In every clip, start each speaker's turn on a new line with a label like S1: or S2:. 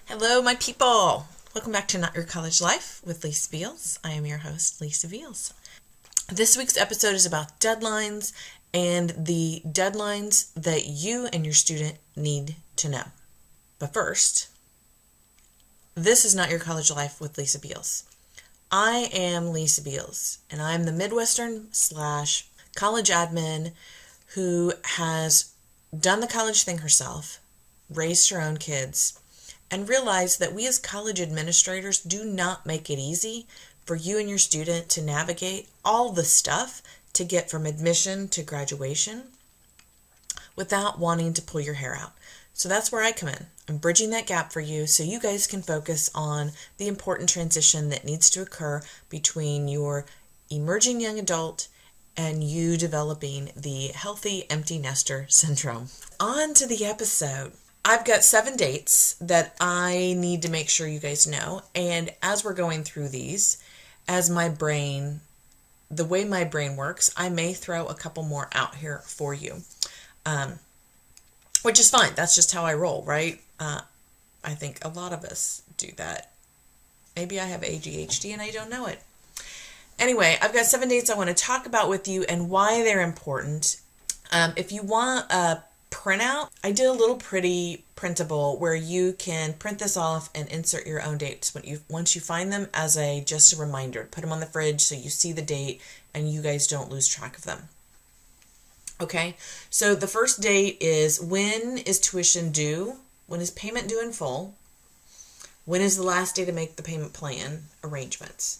S1: Hello, my people. Welcome back to Not Your College Life with Lisa Beals. I am your host, Lisa Beals. This week's episode is about deadlines and the deadlines that you and your student need to know. But first, this is Not Your College Life with Lisa Beals. I am Lisa Beals, and I'm the Midwestern / college admin who has done the college thing herself, raised her own kids, and realized that we as college administrators do not make it easy for you and your student to navigate all the stuff to get from admission to graduation without wanting to pull your hair out. So that's where I come in. I'm bridging that gap for you so you guys can focus on the important transition that needs to occur between your emerging young adult and you developing the healthy empty nester syndrome. On to the episode. I've got 7 dates that I need to make sure you guys know. And as we're going through these, the way my brain works, I may throw a couple more out here for you, which is fine. That's just how I roll, right? I think a lot of us do that. Maybe I have ADHD and I don't know it. Anyway, I've got 7 dates I want to talk about with you and why they're important. If you want a printout, I did a little pretty printable where you can print this off and insert your own dates once you find them as just a reminder. Put them on the fridge so you see the date and you guys don't lose track of them. Okay, so the first date is: when is tuition due? When is payment due in full? When is the last day to make the payment plan arrangements?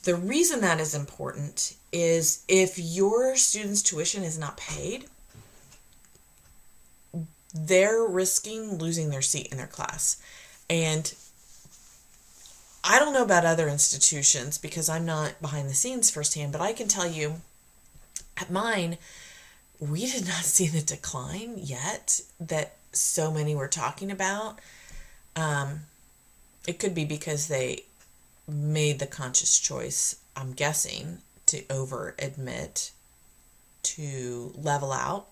S1: The reason that is important is if your student's tuition is not paid, they're risking losing their seat in their class. And I don't know about other institutions because I'm not behind the scenes firsthand, but I can tell you at mine, we did not see the decline yet that so many were talking about. It could be because they made the conscious choice, I'm guessing, to over admit, to level out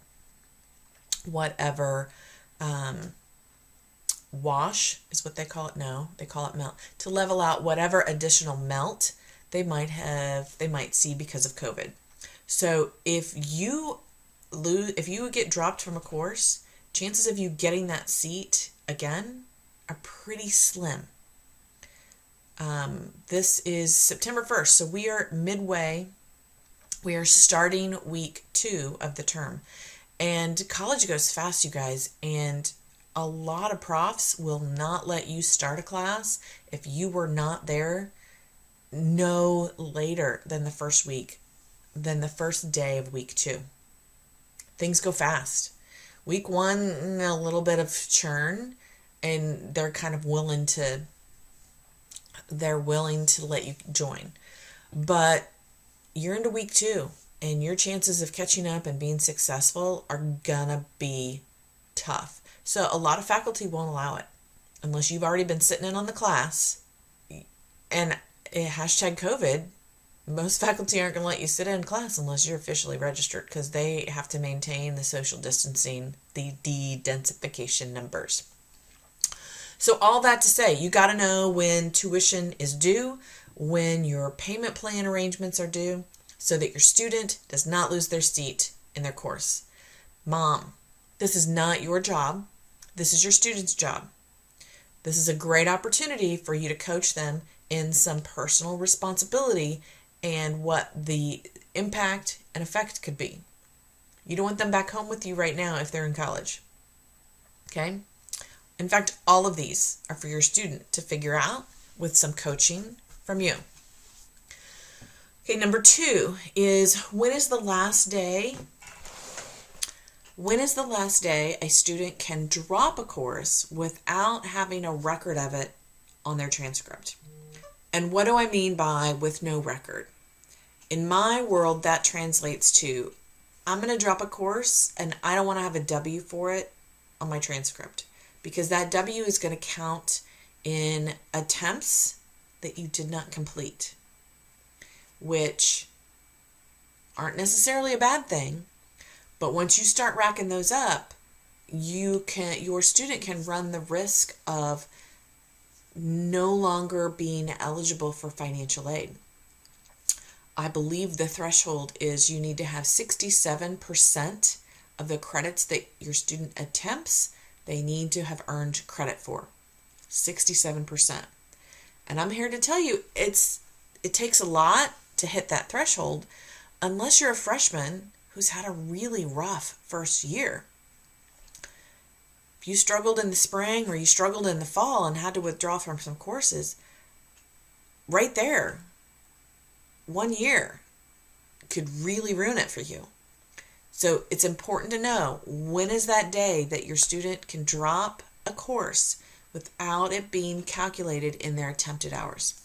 S1: whatever wash is what they call it. No, they call it melt. To level out whatever additional melt they might see because of COVID. So if you get dropped from a course, chances of you getting that seat again are pretty slim. This is September 1st, so we are midway. We are starting week 2 of the term. And college goes fast, you guys, and a lot of profs will not let you start a class if you were not there no later than the first day of week 2. Things go fast. Week 1, a little bit of churn, and they're kind of willing to let you join. But you're into week 2. And your chances of catching up and being successful are gonna be tough. So a lot of faculty won't allow it unless you've already been sitting in on the class. And hashtag COVID, most faculty aren't gonna let you sit in class unless you're officially registered because they have to maintain the social distancing, the de-densification numbers. So all that to say, you gotta know when tuition is due, when your payment plan arrangements are due, so that your student does not lose their seat in their course. Mom, this is not your job. This is your student's job. This is a great opportunity for you to coach them in some personal responsibility and what the impact and effect could be. You don't want them back home with you right now if they're in college. Okay? In fact, all of these are for your student to figure out with some coaching from you. Okay, number 2 is when is the last day a student can drop a course without having a record of it on their transcript? And what do I mean by with no record? In my world, that translates to I'm going to drop a course and I don't want to have a W for it on my transcript because that W is going to count in attempts that you did not complete, which aren't necessarily a bad thing, but once you start racking those up, your student can run the risk of no longer being eligible for financial aid. I believe the threshold is you need to have 67% of the credits that your student attempts, they need to have earned credit for. 67%. And I'm here to tell you, it takes a lot to hit that threshold unless you're a freshman who's had a really rough first year. If you struggled in the spring or you struggled in the fall and had to withdraw from some courses, right there, 1 year could really ruin it for you. So it's important to know, when is that day that your student can drop a course without it being calculated in their attempted hours.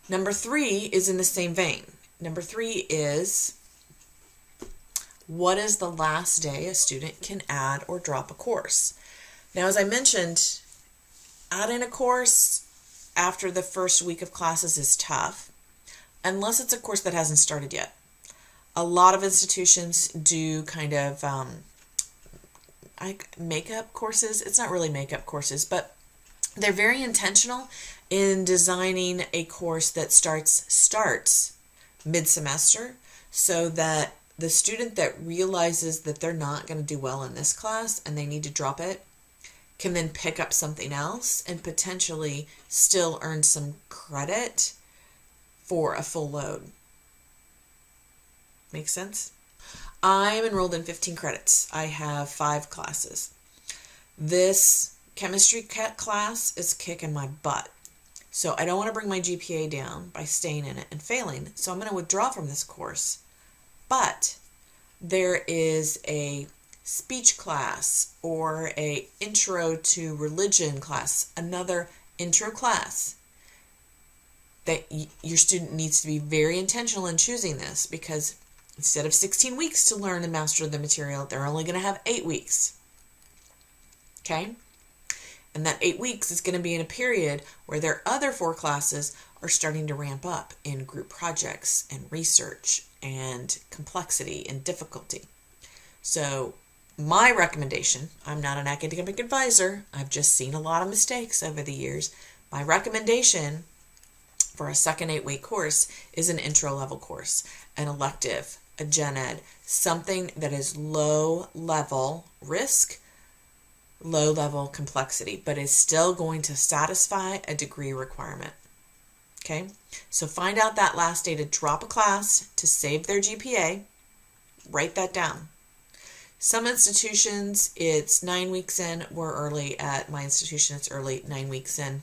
S1: Number 3 is in the same vein. Number 3 is, what is the last day a student can add or drop a course? Now, as I mentioned, adding a course after the first week of classes is tough, unless it's a course that hasn't started yet. A lot of institutions do kind of makeup courses. It's not really makeup courses, but they're very intentional in designing a course that starts mid-semester, so that the student that realizes that they're not going to do well in this class and they need to drop it can then pick up something else and potentially still earn some credit for a full load. Make sense? I'm enrolled in 15 credits. I have 5 classes. This chemistry class is kicking my butt. So I don't want to bring my GPA down by staying in it and failing. So I'm going to withdraw from this course. But there is a speech class or a intro to religion class, another intro class, that your student needs to be very intentional in choosing this, because instead of 16 weeks to learn and master the material, they're only going to have 8 weeks. Okay? And that 8 weeks is going to be in a period where their other 4 classes are starting to ramp up in group projects and research and complexity and difficulty. So my recommendation, I'm not an academic advisor, I've just seen a lot of mistakes over the years. My recommendation for a second 8-week course is an intro level course, an elective, a gen ed, something that is low level risk, low level complexity, but is still going to satisfy a degree requirement. Okay, so find out that last day to drop a class to save their GPA. Write that down. Some institutions, it's 9 weeks in. We're early at my institution. It's early, 9 weeks in.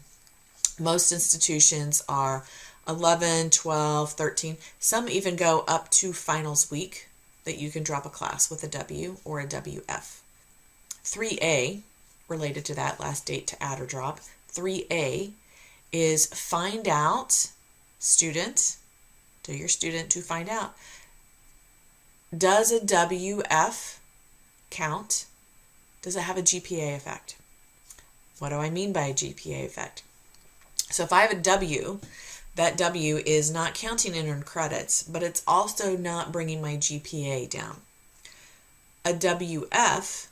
S1: Most institutions are 11, 12, 13. Some even go up to finals week that you can drop a class with a W or a WF. 3A, related to that last date to add or drop, 3A is find out, student, tell your student to find out, does a WF count? Does it have a GPA effect? What do I mean by a GPA effect? So if I have a W, that W is not counting in earned credits, but it's also not bringing my GPA down. A WF,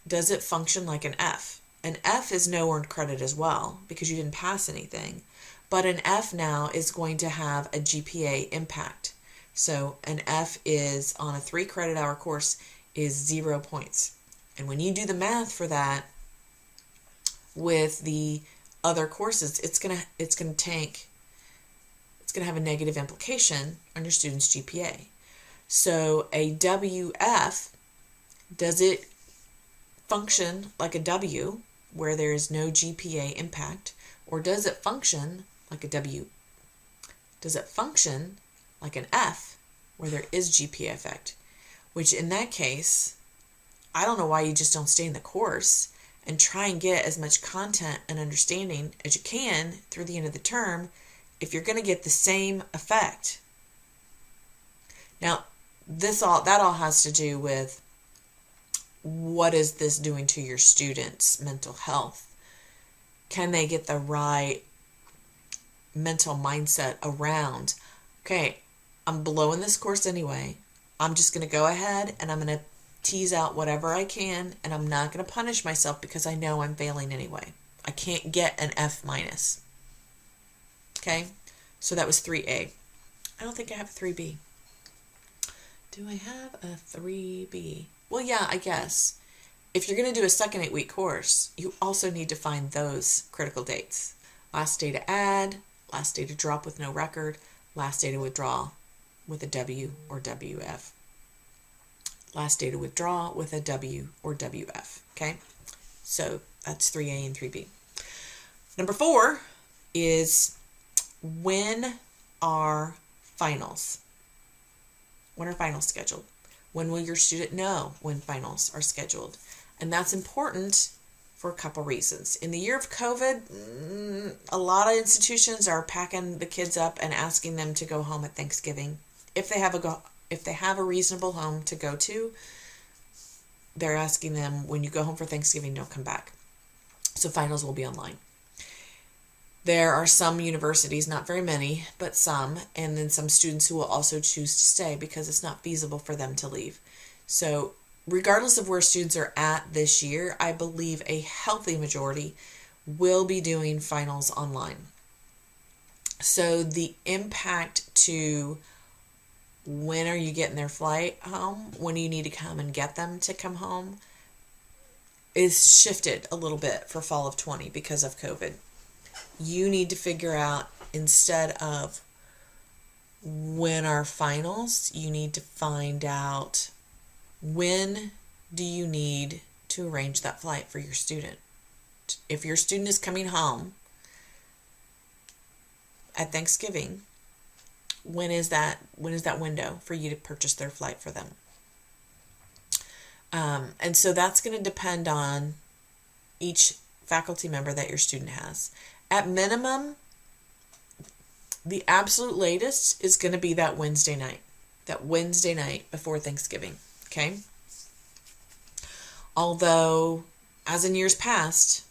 S1: does it function like an F? An F is no earned credit as well because you didn't pass anything, but an F now is going to have a GPA impact. So an F is on a 3 credit hour course is 0 points. And when you do the math for that with the other courses, it's gonna have a negative implication on your student's GPA. So a WF, does it function like a W where there is no GPA impact, or does it function like a W? Does it function like an F where there is GPA effect? Which in that case, I don't know why you just don't stay in the course and try and get as much content and understanding as you can through the end of the term if you're going to get the same effect. Now, that all has to do with, what is this doing to your students' mental health? Can they get the right mental mindset around, okay, I'm blowing this course anyway. I'm just going to go ahead and I'm going to tease out whatever I can, and I'm not going to punish myself because I know I'm failing anyway. I can't get an F minus. Okay, so that was 3A. I don't think I have a 3B. Do I have a 3B? Well, yeah, I guess. If you're going to do a second 8-week course, you also need to find those critical dates. Last day to add, last day to drop with no record, last day to withdraw with a W or WF. Last day to withdraw with a W or WF. Okay, so that's 3A and 3B. Number 4 is, when are finals? When are finals scheduled? When will your student know when finals are scheduled? And that's important for a couple reasons. In the year of COVID, a lot of institutions are packing the kids up and asking them to go home at Thanksgiving. If they have a reasonable home to go to, they're asking them, when you go home for Thanksgiving, don't come back. So finals will be online. There are some universities, not very many, but some, and then some students who will also choose to stay because it's not feasible for them to leave. So regardless of where students are at this year, I believe a healthy majority will be doing finals online. So the impact to when are you getting their flight home, when do you need to come and get them to come home, is shifted a little bit for fall of 20 because of COVID. You need to figure out, instead of when are finals, you need to find out, when do you need to arrange that flight for your student? If your student is coming home at Thanksgiving, when is that window for you to purchase their flight for them? And so that's going to depend on each faculty member that your student has. At minimum, the absolute latest is going to be that Wednesday night before Thanksgiving. Okay. Although, as in years past,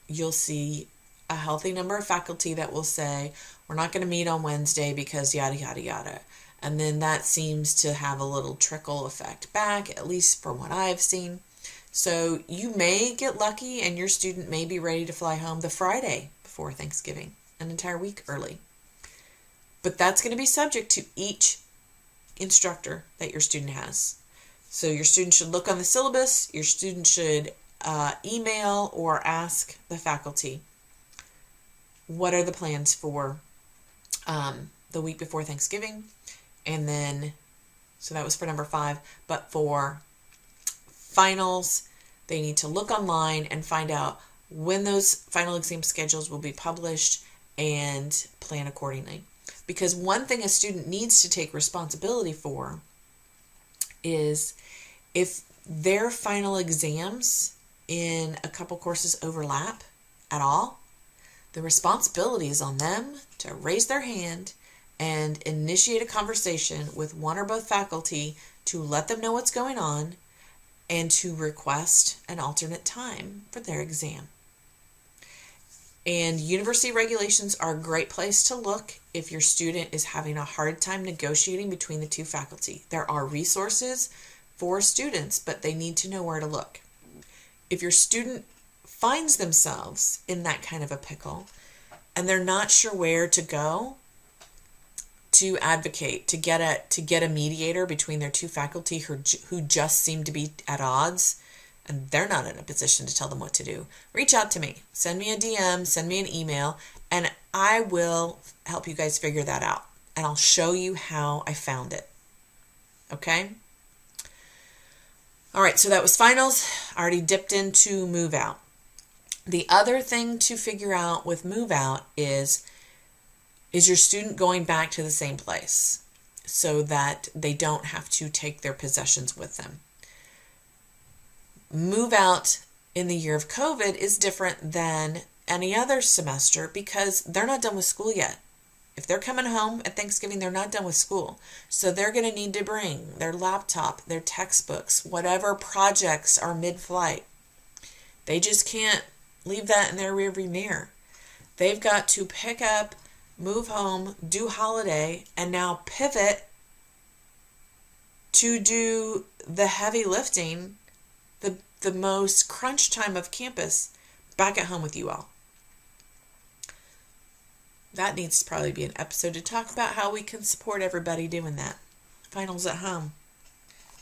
S1: you'll see a healthy number of faculty that will say, we're not going to meet on Wednesday because yada, yada, yada. And then that seems to have a little trickle effect back, at least from what I've seen. So you may get lucky and your student may be ready to fly home the Friday before Thanksgiving, an entire week early. But that's going to be subject to each instructor that your student has. So your student should look on the syllabus. Your student should email or ask the faculty, what are the plans for the week before Thanksgiving? And then, so that was for number 5. But for finals, they need to look online and find out when those final exam schedules will be published and plan accordingly. Because one thing a student needs to take responsibility for is, if their final exams in a couple courses overlap at all, the responsibility is on them to raise their hand and initiate a conversation with one or both faculty to let them know what's going on and to request an alternate time for their exam. And university regulations are a great place to look if your student is having a hard time negotiating between the two faculty. There are resources for students, but they need to know where to look. If your student finds themselves in that kind of a pickle and they're not sure where to go to advocate, to get a mediator between their two faculty who just seem to be at odds, and they're not in a position to tell them what to do, reach out to me. Send me a DM, send me an email, and I will help you guys figure that out. And I'll show you how I found it. Okay? All right, so that was finals. I already dipped into move out. The other thing to figure out with move out is your student going back to the same place so that they don't have to take their possessions with them? Move out in the year of COVID is different than any other semester because they're not done with school yet. If they're coming home at Thanksgiving, they're not done with school. So they're going to need to bring their laptop, their textbooks, whatever projects are mid-flight. They just can't leave that in their rearview mirror. They've got to pick up, move home, do holiday, and now pivot to do the heavy lifting, the most crunch time of campus back at home with you all. That needs to probably be an episode to talk about how we can support everybody doing that. Finals at home.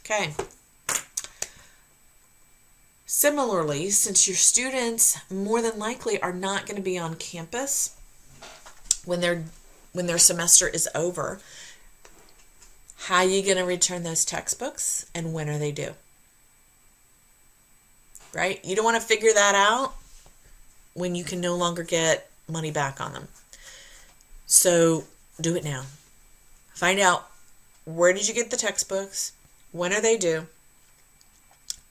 S1: Okay. Similarly, since your students more than likely are not going to be on campus when their semester is over, how are you going to return those textbooks and when are they due? Right? You don't want to figure that out when you can no longer get money back on them. So do it now. Find out, where did you get the textbooks? When are they due?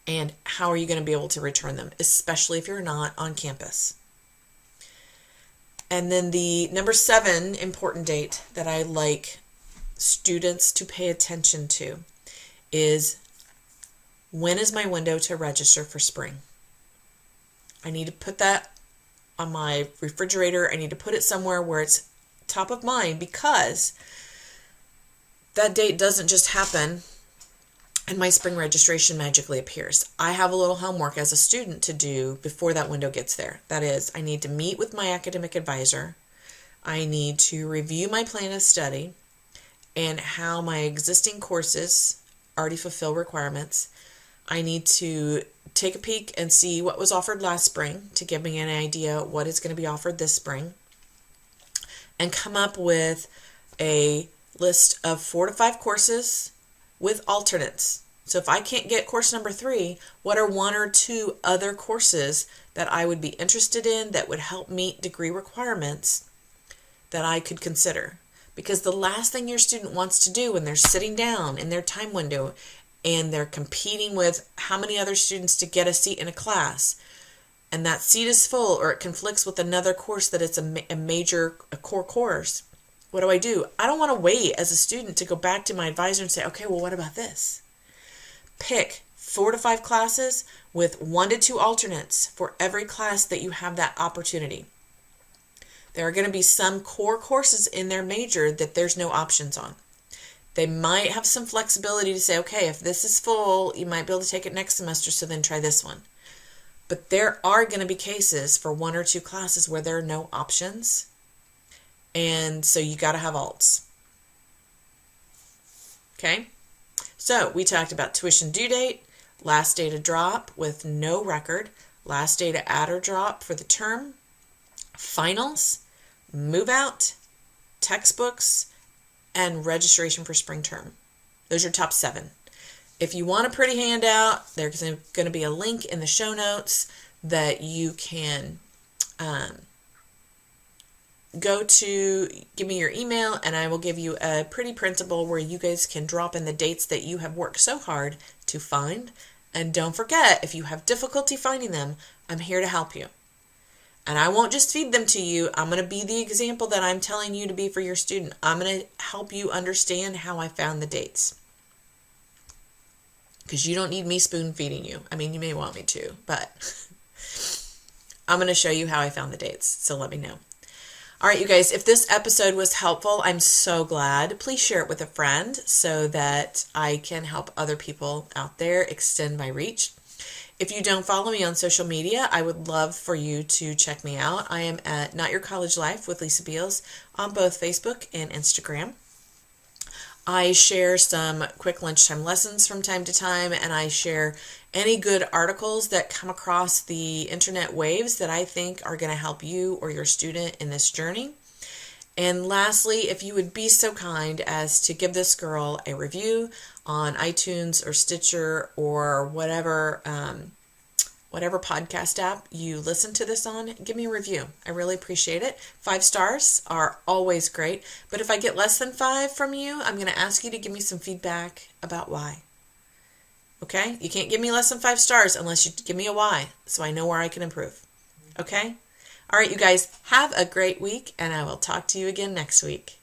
S1: And how are you going to be able to return them, especially if you're not on campus? And then the number 7 important date that I like students to pay attention to is, when is my window to register for spring? I need to put that on my refrigerator. I need to put it somewhere where it's top of mind, because that date doesn't just happen and my spring registration magically appears. I have a little homework as a student to do before that window gets there. That is, I need to meet with my academic advisor. I need to review my plan of study and how my existing courses already fulfill requirements. I need to take a peek and see what was offered last spring to give me an idea what is going to be offered this spring, and come up with a list of 4 to 5 courses with alternates. So if I can't get course number 3, what are 1 or 2 other courses that I would be interested in that would help meet degree requirements that I could consider? Because the last thing your student wants to do when they're sitting down in their time window and they're competing with how many other students to get a seat in a class, and that seat is full or it conflicts with another course that it's a core course, what do? I don't want to wait as a student to go back to my advisor and say, okay, well, what about this? Pick 4 to 5 classes with 1 to 2 alternates for every class that you have that opportunity. There are going to be some core courses in their major that there's no options on. They might have some flexibility to say, okay, if this is full, you might be able to take it next semester, so then try this one. But there are going to be cases for 1 or 2 classes where there are no options. And so you got to have alts. Okay? So we talked about tuition due date, last day to drop with no record, last day to add or drop for the term, finals, move out, textbooks, and registration for spring term. Those are top 7. If you want a pretty handout, there's going to be a link in the show notes that you can go to, give me your email, and I will give you a pretty printable where you guys can drop in the dates that you have worked so hard to find. And don't forget, if you have difficulty finding them, I'm here to help you. And I won't just feed them to you. I'm going to be the example that I'm telling you to be for your student. I'm going to help you understand how I found the dates. Because you don't need me spoon feeding you. I mean, you may want me to, but I'm going to show you how I found the dates. So let me know. All right, you guys, if this episode was helpful, I'm so glad. Please share it with a friend so that I can help other people out there extend my reach. If you don't follow me on social media, I would love for you to check me out. I am at Not Your College Life with Lisa Beals on both Facebook and Instagram. I share some quick lunchtime lessons from time to time, and I share any good articles that come across the internet waves that I think are going to help you or your student in this journey. And lastly, if you would be so kind as to give this girl a review on iTunes or Stitcher or whatever podcast app you listen to this on, give me a review. I really appreciate it. 5 stars are always great. But if I get less than 5 from you, I'm going to ask you to give me some feedback about why. Okay? You can't give me less than 5 stars unless you give me a why, so I know where I can improve. Okay? All right, you guys, have a great week, and I will talk to you again next week.